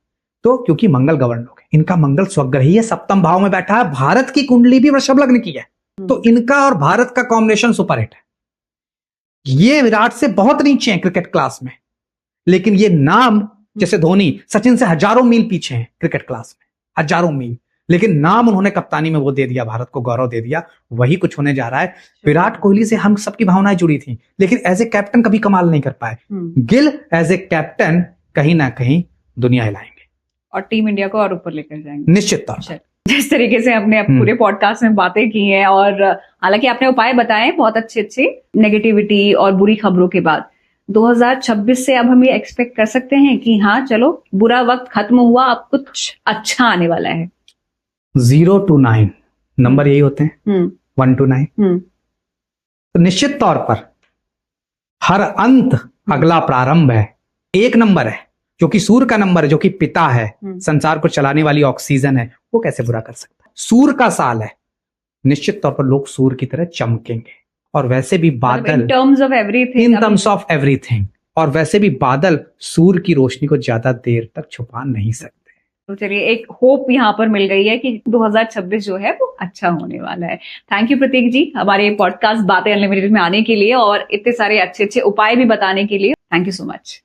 तो क्योंकि मंगल गवर्न लोग हैं, इनका मंगल स्वग्रही है, सप्तम भाव में बैठा है, भारत की कुंडली भी वृषभ लग्न की है, तो इनका और भारत का कॉम्बिनेशन सुपरहिट है। ये विराट से बहुत नीचे हैं क्रिकेट क्लास में, लेकिन ये नाम जैसे धोनी, सचिन से हजारों मील पीछे हैं क्रिकेट क्लास में, हजारों मील, लेकिन नाम उन्होंने कप्तानी में वो दे दिया, भारत को गौरव दे दिया। वही कुछ होने जा रहा है। विराट कोहली से हम सबकी भावनाएं जुड़ी थी, लेकिन एज ए कैप्टन कभी कमाल नहीं कर पाए। गिल एज ए कैप्टन कहीं ना कहीं दुनिया हिलाएंगे और टीम इंडिया को और ऊपर लेकर जाएंगे निश्चित तौर पर। जिस तरीके से हमने पूरे पॉडकास्ट में बातें की हैं, और हालांकि आपने उपाय बताए बहुत अच्छे अच्छे नेगेटिविटी और बुरी खबरों के बाद, 2026 से अब हम ये एक्सपेक्ट कर सकते हैं कि हाँ चलो बुरा वक्त खत्म हुआ, अब कुछ अच्छा आने वाला है। 0 to 9 नंबर यही होते हैं, 1 to 9। तो निश्चित तौर पर हर अंत अगला प्रारंभ है। एक नंबर है जो कि सूर्य का नंबर है, जो कि पिता है, संसार को चलाने वाली ऑक्सीजन है, वो कैसे बुरा कर सकता है? सूर्य का साल है, निश्चित तौर पर लोग सूर्य की तरह चमकेंगे। और वैसे भी बादल, in terms of everything, in terms of everything, और वैसे भी बादल सूर्य की रोशनी को ज्यादा देर तक छुपा नहीं सकते। तो चलिए एक होप यहाँ पर मिल गई है कि 2026 जो है वो अच्छा होने वाला है। थैंक यू प्रतीक जी, हमारे पॉडकास्ट बातें अनलिमिटेड में आने के लिए और इतने सारे अच्छे अच्छे उपाय भी बताने के लिए। Thank you so much.